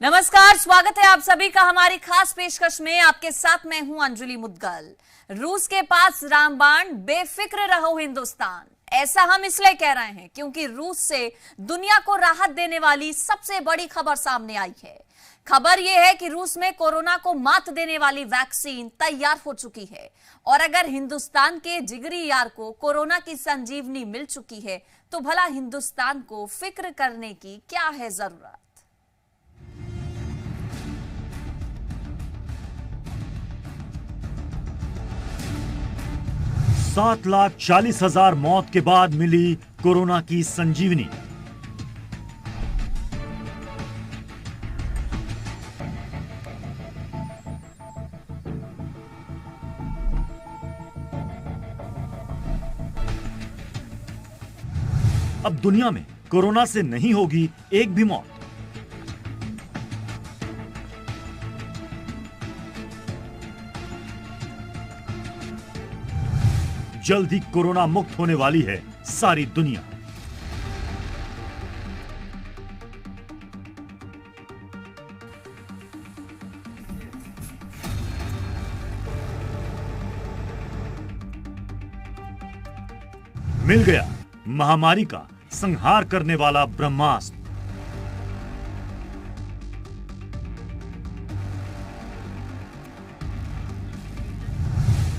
नमस्कार, स्वागत है आप सभी का हमारी खास पेशकश में। आपके साथ मैं हूं अंजुली मुद्गल। रूस के पास रामबाण, बेफिक्र रहो हिंदुस्तान। ऐसा हम इसलिए कह रहे हैं क्योंकि रूस से दुनिया को राहत देने वाली सबसे बड़ी खबर सामने आई है। खबर यह है कि रूस में कोरोना को मात देने वाली वैक्सीन तैयार हो चुकी है। और अगर हिंदुस्तान के जिगरी यार को कोरोना की संजीवनी मिल चुकी है तो भला हिंदुस्तान को फिक्र करने की क्या है जरूरत। 7,40,000 मौत के बाद मिली कोरोना की संजीवनी। अब दुनिया में कोरोना से नहीं होगी एक भी मौत। जल्द ही कोरोना मुक्त होने वाली है सारी दुनिया। मिल गया महामारी का संहार करने वाला ब्रह्मास्त्र।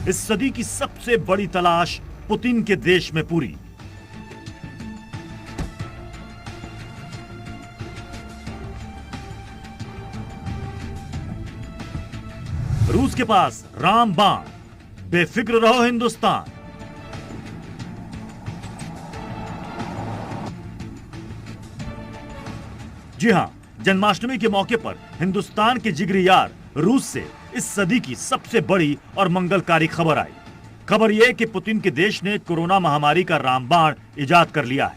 इस सदी की सबसे बड़ी तलाश पुतिन के देश में पूरी। रूस के पास रामबाण, बेफिक्र रहो हिंदुस्तान। जी हां, जन्माष्टमी के मौके पर हिंदुस्तान के जिगरी यार रूस से इस सदी की सबसे बड़ी और मंगलकारी खबर आई। खबर यह कि पुतिन के देश ने कोरोना महामारी का रामबाण इजाद कर लिया है।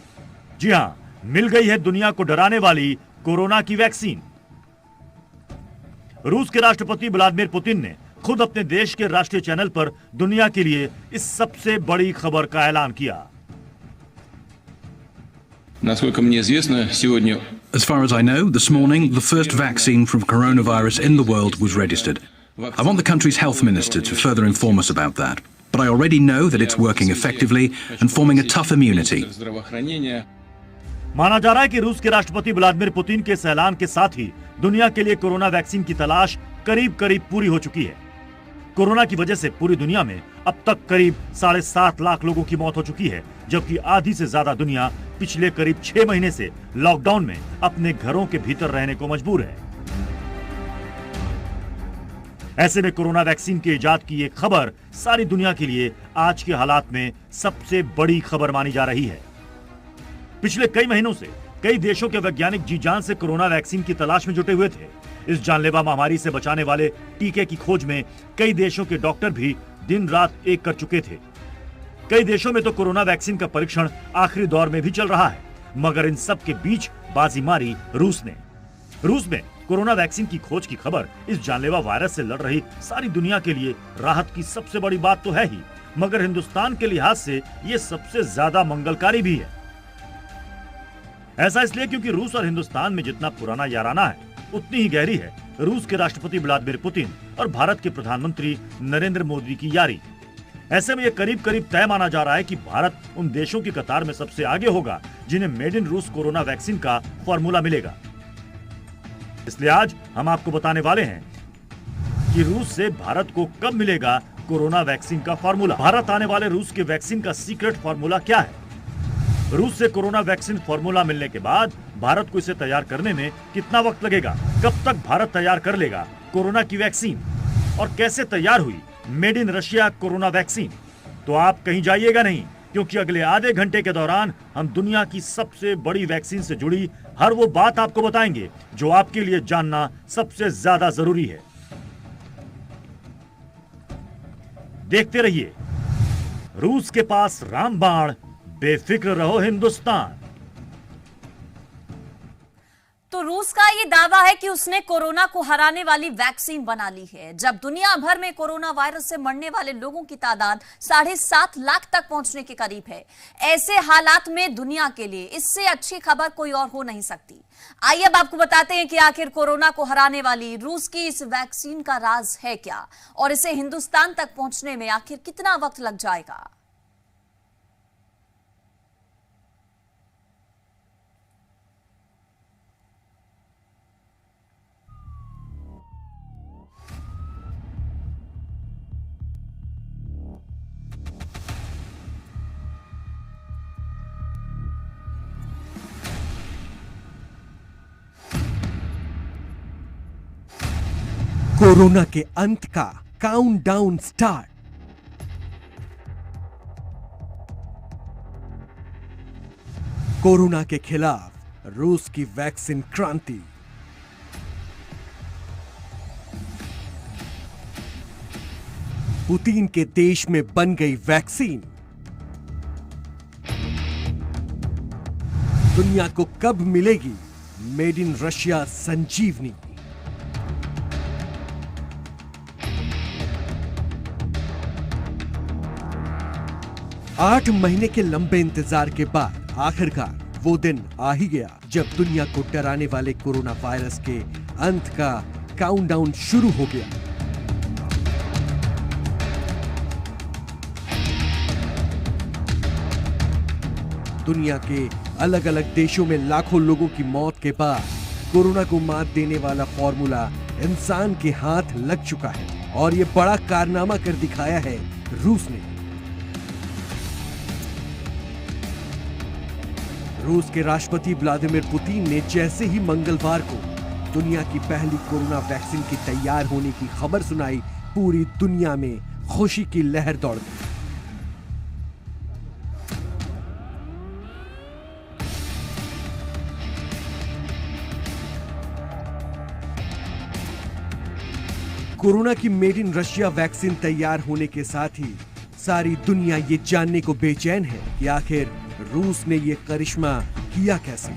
जी हां, मिल गई है दुनिया को डराने वाली कोरोना की वैक्सीन। रूस के राष्ट्रपति व्लादिमीर पुतिन ने खुद अपने देश के राष्ट्रीय चैनल पर दुनिया के लिए इस सबसे बड़ी खबर का ऐलान किया। As far as I know, this morning, the first vaccine from coronavirus in the world was registered. I want the country's health minister to further inform us about that. But I already know that it's working effectively and forming a tough immunity. माना जा रहा है कि रूस के राष्ट्रपति Vladimir Putin के इस ऐलान के साथ ही दुनिया के लिए कोरोना वैक्सीन की तलाश करीब करीब पूरी हो चुकी है। कोरोना की वजह से पूरी दुनिया में अब तक करीब 7.5 लाख लोगों की मौत हो चुकी है, जबकि आधी से ज्यादा दुनिया पिछले करीब 6 महीने से लॉकडाउन में अपने घरों के भीतर रहने को मजबूर है। ऐसे में कोरोना वैक्सीन के इजाद की ये खबर सारी दुनिया के लिए आज के हालात में सबसे बड़ी खबर मानी जा रही है। पिछले कई महीनों से कई देशों के वैज्ञानिक जी जान से कोरोना वैक्सीन की तलाश में जुटे हुए थे। इस जानलेवा महामारी से बचाने वाले टीके की खोज में कई देशों के डॉक्टर भी दिन रात एक कर चुके थे। कई देशों में तो कोरोना वैक्सीन का परीक्षण आखिरी दौर में भी चल रहा है, मगर इन सब के बीच बाजी मारी रूस ने। रूस में कोरोना वैक्सीन की खोज की खबर इस जानलेवा वायरस से लड़ रही सारी दुनिया के लिए राहत की सबसे बड़ी बात तो है ही, मगर हिंदुस्तान के लिहाज से ये सबसे ज्यादा मंगलकारी भी है। ऐसा इसलिए क्योंकि रूस और हिंदुस्तान में जितना पुराना याराना है उतनी ही गहरी है रूस के राष्ट्रपति व्लादिमीर पुतिन और भारत के प्रधानमंत्री नरेंद्र मोदी की यारी। ऐसे में यह करीब करीब तय माना जा रहा है कि भारत उन देशों की कतार में सबसे आगे होगा जिन्हें मेड इन रूस कोरोना वैक्सीन का फॉर्मूला मिलेगा। इसलिए आज हम आपको बताने वाले हैं कि रूस से भारत को कब मिलेगा कोरोना वैक्सीन का फॉर्मूला। भारत आने वाले रूस के वैक्सीन का सीक्रेट फॉर्मूला क्या है, रूस से कोरोना वैक्सीन फॉर्मूला मिलने के बाद भारत को इसे तैयार करने में कितना वक्त लगेगा, कब तक भारत तैयार कर लेगा कोरोना की वैक्सीन और कैसे तैयार हुई made in Russia corona vaccine. तो आप कहीं जाइएगा नहीं, क्योंकि अगले आधे घंटे के दौरान हम दुनिया की सबसे बड़ी वैक्सीन से जुड़ी हर वो बात आपको बताएंगे जो आपके लिए जानना सबसे ज्यादा जरूरी है। देखते रहिए, रूस के पास रामबाण, बेफिक्र रहो हिंदुस्तान। तो रूस का ये दावा है कि उसने कोरोना को हराने वाली वैक्सीन बना ली है, जब दुनिया भर में कोरोना वायरस से मरने वाले लोगों की तादाद 7.5 लाख तक पहुंचने के करीब है। ऐसे हालात में दुनिया के लिए इससे अच्छी खबर कोई और हो नहीं सकती। आइए अब आपको बताते हैं कि आखिर कोरोना को हराने वाली रूस की इस वैक्सीन का राज है क्या और इसे हिंदुस्तान तक पहुंचने में आखिर कितना वक्त लग जाएगा। कोरोना के अंत का काउंटडाउन स्टार्ट। कोरोना के खिलाफ रूस की वैक्सीन क्रांति। पुतिन के देश में बन गई वैक्सीन। दुनिया को कब मिलेगी मेड इन रशिया संजीवनी। 8 महीने के लंबे इंतजार के बाद आखिरकार वो दिन आ ही गया जब दुनिया को डराने वाले कोरोना वायरस के अंत का काउंटडाउन शुरू हो गया। दुनिया के अलग अलग देशों में लाखों लोगों की मौत के बाद कोरोना को मात देने वाला फॉर्मूला इंसान के हाथ लग चुका है और ये बड़ा कारनामा कर दिखाया है रूस ने। रूस के राष्ट्रपति व्लादिमीर पुतिन ने जैसे ही मंगलवार को दुनिया की पहली कोरोना वैक्सीन की तैयार होने की खबर सुनाई, पूरी दुनिया में खुशी की लहर दौड़ गई। कोरोना की मेड इन रशिया वैक्सीन तैयार होने के साथ ही सारी दुनिया ये जानने को बेचैन है कि आखिर रूस ने ये करिश्मा किया कैसे।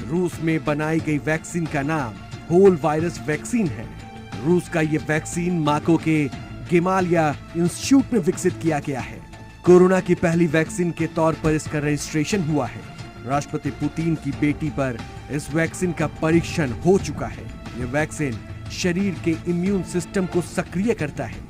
रूस में बनाई गई वैक्सीन का नाम होल वायरस वैक्सीन है। रूस का ये वैक्सीन माको के गेमालिया इंस्टीट्यूट में विकसित किया गया है। कोरोना की पहली वैक्सीन के तौर पर इसका रजिस्ट्रेशन हुआ है। राष्ट्रपति पुतिन की बेटी पर इस वैक्सीन का परीक्षण हो चुका है। ये वैक्सीन शरीर के इम्यून सिस्टम को सक्रिय करता है।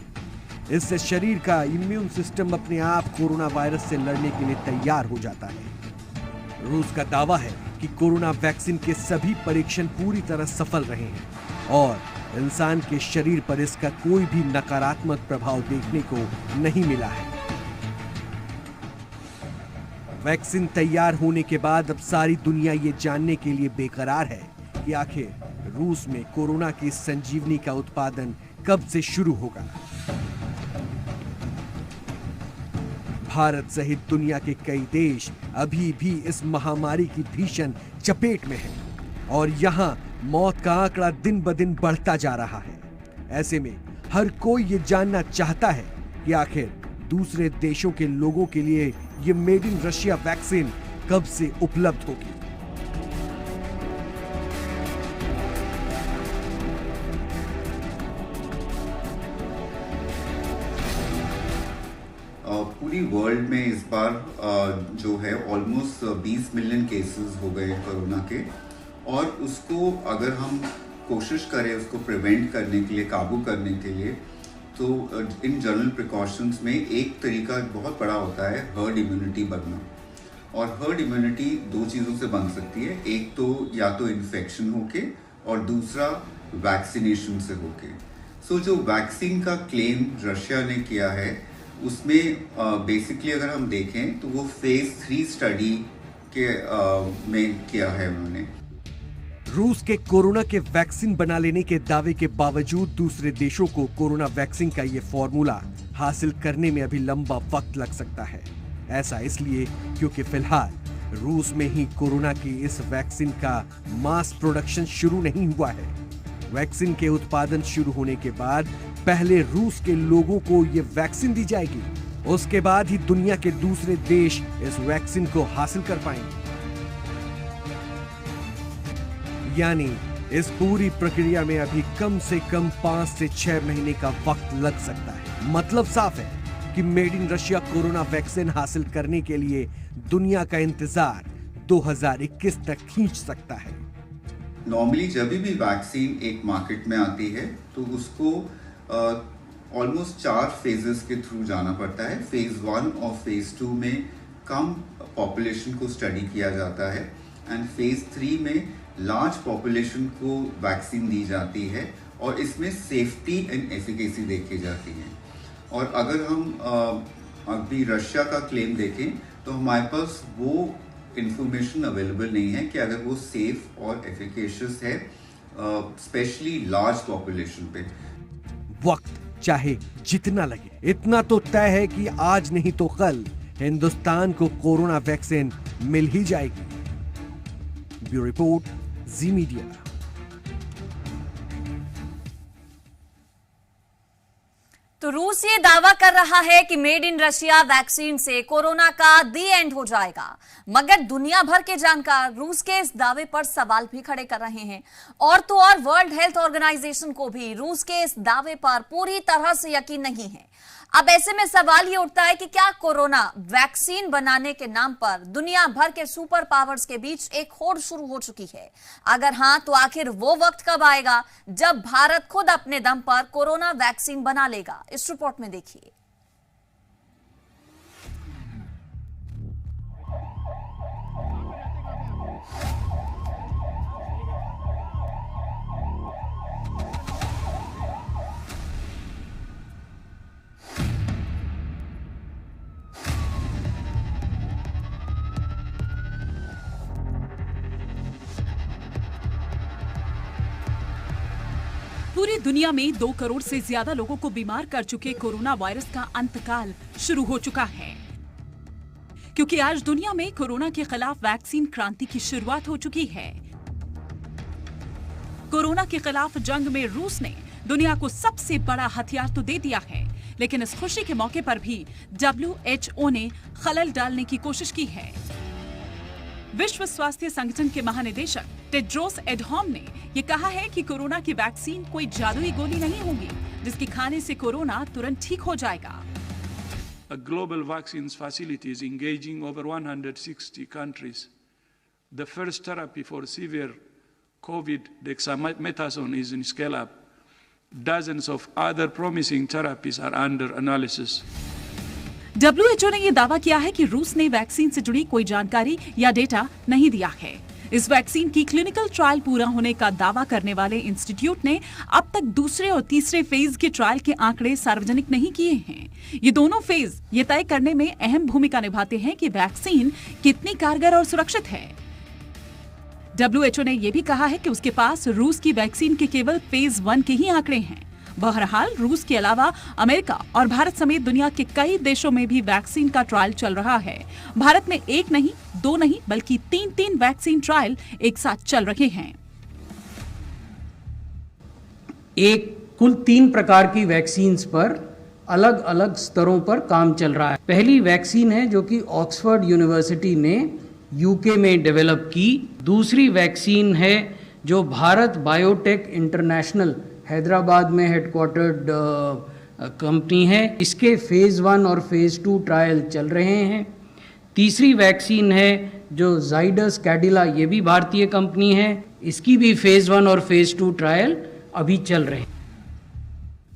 इससे शरीर का इम्यून सिस्टम अपने आप कोरोना वायरस से लड़ने के लिए तैयार हो जाता है। रूस का दावा है कि कोरोना वैक्सीन के सभी परीक्षण पूरी तरह सफल रहे हैं और इंसान के शरीर पर इसका कोई भी नकारात्मक प्रभाव देखने को नहीं मिला है। वैक्सीन तैयार होने के बाद अब सारी दुनिया ये जानने के लिए बेकरार है कि आखिर रूस में कोरोना की संजीवनी का उत्पादन कब से शुरू होगा। भारत सहित दुनिया के कई देश अभी भी इस महामारी की भीषण चपेट में हैं और यहाँ मौत का आंकड़ा दिन ब दिन बढ़ता जा रहा है। ऐसे में हर कोई ये जानना चाहता है कि आखिर दूसरे देशों के लोगों के लिए ये मेड इन रशिया वैक्सीन कब से उपलब्ध होगी। पूरी वर्ल्ड में इस बार जो है ऑलमोस्ट 20 मिलियन केसेस हो गए कोरोना के, और उसको अगर हम कोशिश करें उसको प्रिवेंट करने के लिए, काबू करने के लिए, तो इन जनरल प्रिकॉशंस में एक तरीका बहुत बड़ा होता है हर्ड इम्यूनिटी बनना। और हर्ड इम्यूनिटी 2 चीज़ों से बन सकती है, एक तो या तो इन्फेक्शन होके और दूसरा वैक्सीनेशन से होके। सो जो वैक्सीन का क्लेम रशिया ने किया है उसमें बेसिकली अगर हम देखें तो वो फेज 3 स्टडी के में किया है उन्होंने। रूस के कोरोना के वैक्सीन बना लेने के दावे के बावजूद दूसरे देशों को कोरोना वैक्सीन का ये फॉर्मूला हासिल करने में अभी लंबा वक्त लग सकता है। ऐसा इसलिए क्योंकि फिलहाल रूस में ही कोरोना की इस वैक्सीन का मास प्रोडक्शन शुरू नहीं हुआ है। वैक्सीन के उत्पादन शुरू होने के बाद पहले रूस के लोगों को ये वैक्सीन दी जाएगी, उसके बाद ही दुनिया के दूसरे देश इस वैक्सीन को हासिल कर पाएंगे। यानी इस पूरी प्रक्रिया में अभी कम से कम 5 से 6 महीने का वक्त लग सकता है। मतलब साफ है कि made in Russia corona vaccine हासिल करने के लिए दुनिया का इंतजार 2021 तक खींच सकता है। नॉर्मली जब भी वैक्सीन एक मार्केट में आती है तो उसको ऑलमोस्ट 4 फेजेस के थ्रू जाना पड़ता है। फेज 1 और फेज 2 में कम पॉपुलेशन को स्टडी किया जाता है एंड फेज 3 में लार्ज पॉपुलेशन को वैक्सीन दी जाती है और इसमें सेफ्टी एंड एफिकेसी देखी जाती है। और अगर हम अभी रशिया का क्लेम देखें तो हमारे पास वो इंफॉर्मेशन अवेलेबल नहीं है कि अगर वो सेफ और एफिकेशियस है, स्पेशली लार्ज पॉपुलेशन पे। वक्त चाहे जितना लगे, इतना तो तय है कि आज नहीं तो कल हिंदुस्तान को कोरोना वैक्सीन मिल ही जाएगी। ब्यूरो रिपोर्ट, जी मीडिया। तो रूस ये दावा कर रहा है कि मेड इन रशिया वैक्सीन से कोरोना का दी एंड हो जाएगा, मगर दुनिया भर के जानकार रूस के इस दावे पर सवाल भी खड़े कर रहे हैं। और तो और वर्ल्ड हेल्थ ऑर्गेनाइजेशन को भी रूस के इस दावे पर पूरी तरह से यकीन नहीं है। अब ऐसे में सवाल ये उठता है कि क्या कोरोना वैक्सीन बनाने के नाम पर दुनिया भर के सुपर पावर्स के बीच एक होड़ शुरू हो चुकी है? अगर हां, तो आखिर वो वक्त कब आएगा जब भारत खुद अपने दम पर कोरोना वैक्सीन बना लेगा? इस रिपोर्ट में देखिए। पूरी दुनिया में 2 करोड़ से ज्यादा लोगों को बीमार कर चुके कोरोना वायरस का अंतकाल शुरू हो चुका है, क्योंकि आज दुनिया में कोरोना के खिलाफ वैक्सीन क्रांति की शुरुआत हो चुकी है। कोरोना के खिलाफ जंग में रूस ने दुनिया को सबसे बड़ा हथियार तो दे दिया है, लेकिन इस खुशी के मौके पर भी WHO ने खलल डालने की कोशिश की है। विश्व स्वास्थ्य संगठन के महानिदेशक टेड्रोस एडहॉम ने यह कहा है कि कोरोना की वैक्सीन कोई जादुई गोली नहीं होगी जिसकी खाने से कोरोना तुरंत ठीक हो जाएगा। A global vaccines facility is engaging over 160 countries. The first therapy for severe COVID, dexamethasone, is in scale-up. Dozens of other promising therapies are under analysis. WHO ने यह दावा किया है कि रूस ने वैक्सीन से जुड़ी कोई जानकारी या डेटा नहीं दिया है। इस वैक्सीन की क्लिनिकल ट्रायल पूरा होने का दावा करने वाले इंस्टीट्यूट ने अब तक दूसरे और तीसरे फेज के ट्रायल के आंकड़े सार्वजनिक नहीं किए हैं। ये दोनों फेज ये तय करने में अहम भूमिका निभाते हैं कि वैक्सीन कितनी कारगर और सुरक्षित है। WHO ने यह भी कहा है कि उसके पास रूस की वैक्सीन के केवल फेज 1 के ही आंकड़े हैं। बहरहाल रूस के अलावा अमेरिका और भारत समेत दुनिया के कई देशों में भी वैक्सीन का ट्रायल चल रहा है। भारत में 1 नहीं, 2 नहीं, बल्कि 3 वैक्सीन ट्रायल एक साथ चल रहे हैं। कुल 3 प्रकार की वैक्सीन्स पर अलग अलग स्तरों पर काम चल रहा है। पहली वैक्सीन है जो कि ऑक्सफोर्ड यूनिवर्सिटी ने यूके में डेवलप की। दूसरी वैक्सीन है जो भारत बायोटेक इंटरनेशनल हैदराबाद में हेडक्वार्टर्ड कंपनी है, इसके फेज 1 और फेज 2 ट्रायल चल रहे हैं। तीसरी वैक्सीन है जो जाइडस कैडिला, ये भी भारतीय कंपनी है, इसकी भी फेज 1 और फेज 2 ट्रायल अभी चल रहे हैं।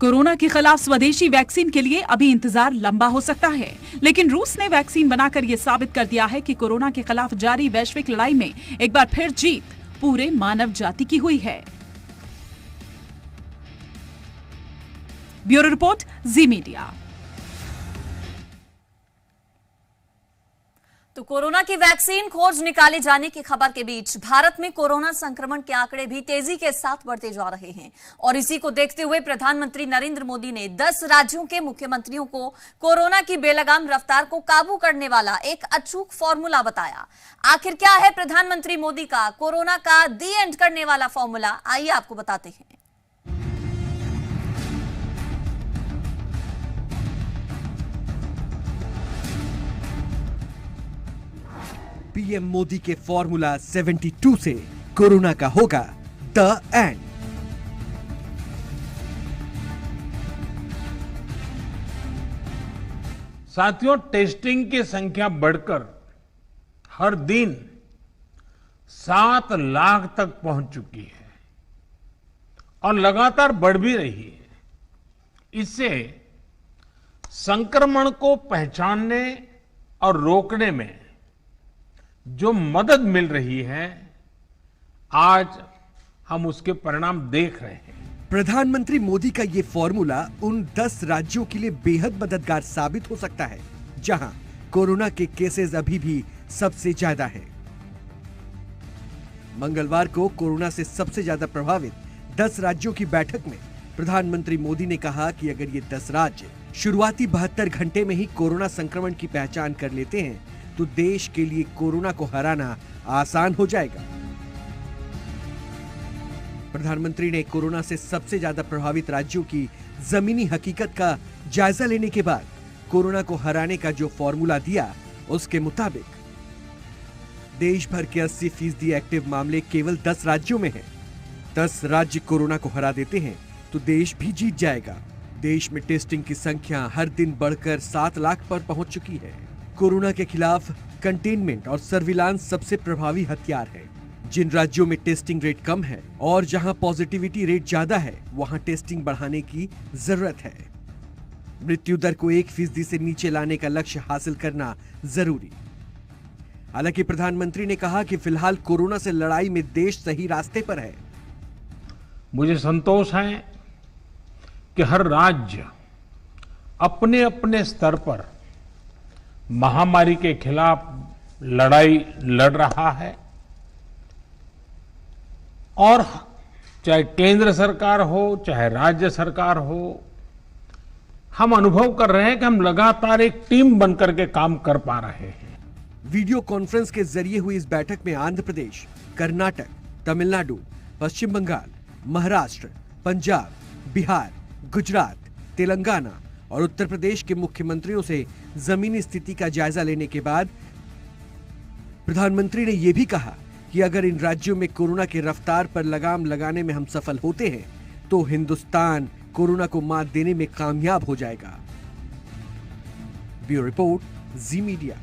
कोरोना के खिलाफ स्वदेशी वैक्सीन के लिए अभी इंतजार लंबा हो सकता है, लेकिन रूस ने वैक्सीन बनाकर यह साबित कर दिया है कि कोरोना के खिलाफ जारी वैश्विक लड़ाई में एक बार फिर जीत पूरे मानव जाति की हुई है। ब्यूरो रिपोर्ट, जी मीडिया। तो कोरोना की वैक्सीन खोज निकाले जाने की खबर के बीच भारत में कोरोना संक्रमण के आंकड़े भी तेजी के साथ बढ़ते जा रहे हैं और इसी को देखते हुए प्रधानमंत्री नरेंद्र मोदी ने 10 राज्यों के मुख्यमंत्रियों को कोरोना की बेलगाम रफ्तार को काबू करने वाला एक अचूक फॉर्मूला बताया। आखिर क्या है प्रधानमंत्री मोदी का कोरोना का दी एंड करने वाला फॉर्मूला? आइए आपको बताते हैं। पीएम मोदी के फॉर्मूला 72 से कोरोना का होगा द एंड। साथियों, टेस्टिंग की संख्या बढ़कर हर दिन 7 लाख तक पहुंच चुकी है और लगातार बढ़ भी रही है। इससे संक्रमण को पहचानने और रोकने में जो मदद मिल रही है, आज हम उसके परिणाम देख रहे हैं। प्रधानमंत्री मोदी का ये फॉर्मूला उन 10 राज्यों के लिए बेहद मददगार साबित हो सकता है जहां कोरोना के केसेस अभी भी सबसे ज्यादा है। मंगलवार को कोरोना से सबसे ज्यादा प्रभावित 10 राज्यों की बैठक में प्रधानमंत्री मोदी ने कहा कि अगर ये 10 राज्य शुरुआती 72 घंटे में ही कोरोना संक्रमण की पहचान कर लेते हैं तो देश के लिए कोरोना को हराना आसान हो जाएगा। प्रधानमंत्री ने कोरोना से सबसे ज्यादा प्रभावित राज्यों की जमीनी हकीकत का जायजा लेने के बाद कोरोना को हराने का जो फॉर्मूला दिया, उसके मुताबिक देश भर के 80% एक्टिव मामले केवल 10 राज्यों में हैं। 10 राज्य कोरोना को हरा देते हैं तो देश भी जीत जाएगा। देश में टेस्टिंग की संख्या हर दिन बढ़कर 7 लाख पर पहुंच चुकी है। कोरोना के खिलाफ कंटेनमेंट और सर्विलांस सबसे प्रभावी हथियार है। जिन राज्यों में टेस्टिंग रेट कम है और जहां पॉजिटिविटी रेट ज्यादा है, वहां टेस्टिंग बढ़ाने की जरूरत है। मृत्यु दर को 1% से नीचे लाने का लक्ष्य हासिल करना जरूरी। हालांकि प्रधानमंत्री ने कहा कि फिलहाल कोरोना से लड़ाई में देश सही रास्ते पर है। मुझे संतोष है कि हर राज्य अपने अपने स्तर पर महामारी के खिलाफ लड़ाई लड़ रहा है और चाहे केंद्र सरकार हो चाहे राज्य सरकार हो, हम अनुभव कर रहे हैं कि हम लगातार एक टीम बनकर के काम कर पा रहे हैं। वीडियो कॉन्फ्रेंस के जरिए हुई इस बैठक में आंध्र प्रदेश, कर्नाटक, तमिलनाडु, पश्चिम बंगाल, महाराष्ट्र, पंजाब, बिहार, गुजरात, तेलंगाना और उत्तर प्रदेश के मुख्यमंत्रियों से जमीनी स्थिति का जायजा लेने के बाद प्रधानमंत्री ने यह भी कहा कि अगर इन राज्यों में कोरोना की रफ्तार पर लगाम लगाने में हम सफल होते हैं तो हिंदुस्तान कोरोना को मात देने में कामयाब हो जाएगा। ब्यूरो रिपोर्ट, जी मीडिया।